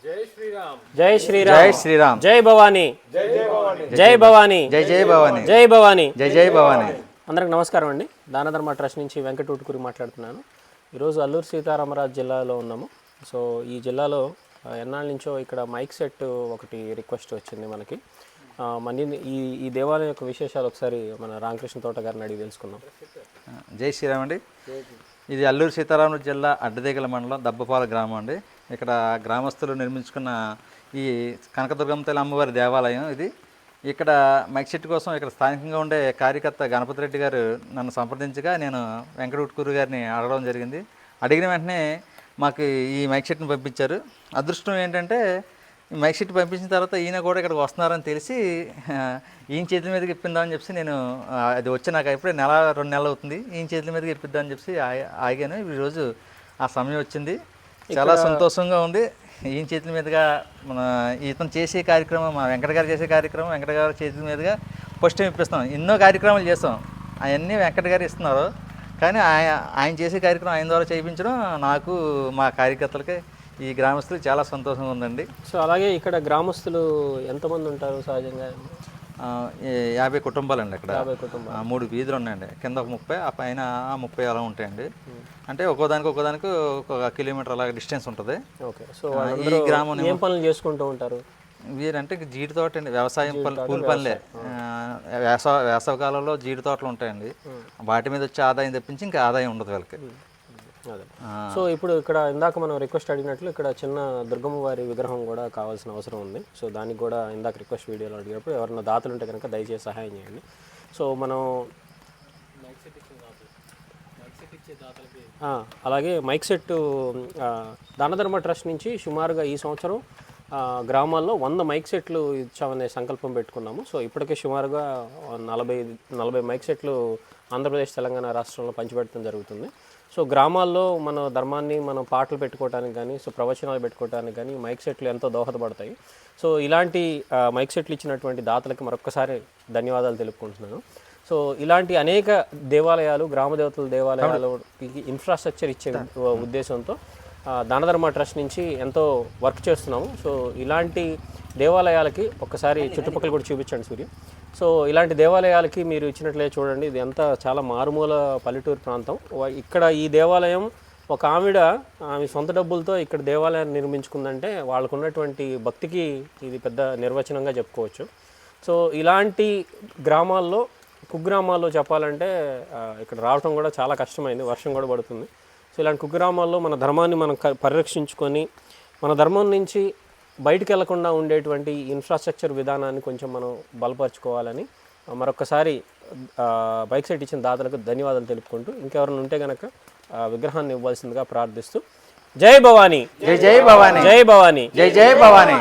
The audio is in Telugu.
జై శ్రీరామ్ జై శ్రీరామ్ జై శ్రీరామ్ జై భవానీ జై జై భవానీ జై భవానీ జై జై భవానీ జై భవానీ జై జై భవానీ. అందరికి నమస్కారం అండి. దానధర్మ ట్రస్ట్ నుంచి వెంకట ఊటుకూరి మాట్లాడుతున్నాను. ఈరోజు అల్లూరు సీతారామరాజు జిల్లాలో ఉన్నాము. సో ఈ జిల్లాలో ఎన్నాళ్ళ నుంచో ఇక్కడ మైక్ సెట్ ఒకటి రిక్వెస్ట్ వచ్చింది మనకి. మన ఈ దేవాలయం యొక్క విశేషాలు ఒకసారి మన రామకృష్ణ తోట గారిని అడిగి తెలుసుకుందాం. జై శ్రీరామ్ అండి. ఇది అల్లూరు సీతారామరాజు జిల్లా అడ్డదేగల మండలం దబ్బపాల గ్రామం అండి. ఇక్కడ గ్రామస్తులు నిర్మించుకున్న ఈ కనకదుర్గమ్మ తల్లి అమ్మవారి దేవాలయం ఇది. ఇక్కడ మైక్ సెట్ కోసం ఇక్కడ స్థానికంగా ఉండే కార్యకర్త గణపతి రెడ్డి గారు నన్ను సంప్రదించగా నేను వెంకట ఊటుకూరి గారిని అడగడం జరిగింది. అడిగిన వెంటనే మాకు ఈ మైక్ సెట్ని పంపించారు. అదృష్టం ఏంటంటే ఈ మైక్ సెట్ పంపించిన తర్వాత ఈయన కూడా ఇక్కడికి వస్తున్నారని తెలిసి ఈయన చేతుల మీదకి ఇప్పిందామని చెప్పి నేను అది వచ్చి నాకు ఇప్పుడే 1-2 నెలలు అవుతుంది. ఈయన చేతుల మీదకి ఇప్పిద్దామని చెప్పి ఆగాను. ఈరోజు ఆ సమయం వచ్చింది. చాలా సంతోషంగా ఉంది. ఈయన చేతుల మీదుగా మన ఇతను చేసే కార్యక్రమం, మా వెంకట గారు చేసే కార్యక్రమం వెంకట గారి చేతుల మీదుగా ఫస్ట్ టైం ఇప్పిస్తాం. ఎన్నో కార్యక్రమాలు చేస్తాం, అవన్నీ వెంకట గారు ఇస్తున్నారు. కానీ ఆయన చేసే కార్యక్రమం ఆయన ద్వారా చేయించడం నాకు, మా కార్యకర్తలకి, ఈ గ్రామస్తులకు చాలా సంతోషంగా ఉందండి. సో అలాగే ఇక్కడ గ్రామస్తులు ఎంతమంది ఉంటారు సహజంగా? 50 కుటుంబాలండి. అక్కడ 50 కుటుంబాలు, 3 వీధులు ఉన్నాయండి. కింద ఒక 30, ఆ పైన 30 అలా ఉంటాయండి. అంటే ఒక్కోదానికి ఒక కిలోమీటర్ అలా డిస్టెన్స్ ఉంటుంది. ఓకే. సో ఈ గ్రామం ఏం పనులు చేసుకుంటూ ఉంటారు వీరంటే? జీడి తోట అండి, వ్యవసాయం పూల పనులే. వేసవకాలంలో జీడి తోటలు ఉంటాయండి. వాటి మీద వచ్చే ఆదాయం తప్పించి ఇంకా ఆదాయం ఉండదు వీళ్ళకి. అదే. సో ఇప్పుడు ఇక్కడ ఇందాక మనం రిక్వెస్ట్ అడిగినట్లు ఇక్కడ చిన్న దుర్గమ్మ వారి విగ్రహం కూడా కావాల్సిన అవసరం ఉంది. సో దానికి కూడా ఇందాక రిక్వెస్ట్ వీడియోలో అడిగినప్పుడు ఎవరైనా దాతలు ఉంటే కనుక దయచేసి సహాయం చేయండి. సో మనం అలాగే మైక్ సెట్ దానధర్మ ట్రస్ట్ నుంచి సుమారుగా ఈ సంవత్సరం గ్రామాల్లో 100 మైక్ సెట్లు ఇచ్చామనే సంకల్పం పెట్టుకున్నాము. సో ఇప్పటికే సుమారుగా 40 మైక్ సెట్లు ఆంధ్రప్రదేశ్, తెలంగాణ రాష్ట్రంలో పంచిపెట్టడం జరుగుతుంది. సో గ్రామాల్లో మన ధర్మాన్ని మనం పాటలు పెట్టుకోవడానికి కానీ, సో ప్రవచనాలు పెట్టుకోవడానికి కానీ మైక్ సెట్లు ఎంతో దోహదపడతాయి. సో ఇలాంటి మైక్ సెట్లు ఇచ్చినటువంటి దాతలకి మరొక్కసారి ధన్యవాదాలు తెలుపుకుంటున్నాను. సో ఇలాంటి అనేక దేవాలయాలు, గ్రామ దేవతల దేవాలయాలు ఇన్ఫ్రాస్ట్రక్చర్ ఇచ్చే ఉద్దేశంతో దానధర్మ ట్రస్ట్ నుంచి ఎంతో వర్క్ చేస్తున్నాము. సో ఇలాంటి దేవాలయాలకి ఒక్కసారి చుట్టుపక్కల కూడా చూపించండి సూర్య. సో ఇలాంటి దేవాలయాలకి మీరు ఇచ్చినట్లే చూడండి. ఇది అంతా చాలా మారుమూల పల్లెటూరు ప్రాంతం. ఇక్కడ ఈ దేవాలయం ఒక ఆమె సొంత డబ్బులతో ఇక్కడ దేవాలయాన్ని నిర్మించుకుందంటే వాళ్ళకు ఉన్నటువంటి భక్తికి ఇది పెద్ద నిర్వచనంగా చెప్పుకోవచ్చు. సో ఇలాంటి గ్రామాల్లో, కుగ్రామాల్లో చెప్పాలంటే ఇక్కడ రావటం కూడా చాలా కష్టమైంది, వర్షం కూడా పడుతుంది. సో ఇలాంటి కుగ్రామాల్లో మన ధర్మాన్ని మనం పరిరక్షించుకొని మన ధర్మం నుంచి బయటికి వెళ్లకుండా ఉండేటువంటి ఇన్ఫ్రాస్ట్రక్చర్ విధానాన్ని కొంచెం మనం బలపరుచుకోవాలని మరొకసారి బైక్ సెట్ ఇచ్చిన దాతలకు ధన్యవాదాలు తెలుపుకుంటూ, ఇంకెవరైనా ఉంటే కనుక విగ్రహాన్ని ఇవ్వాల్సిందిగా ప్రార్థిస్తూ, జై భవానీ, జై జై భవానీ, జై భవానీ, జై జై భవానీ.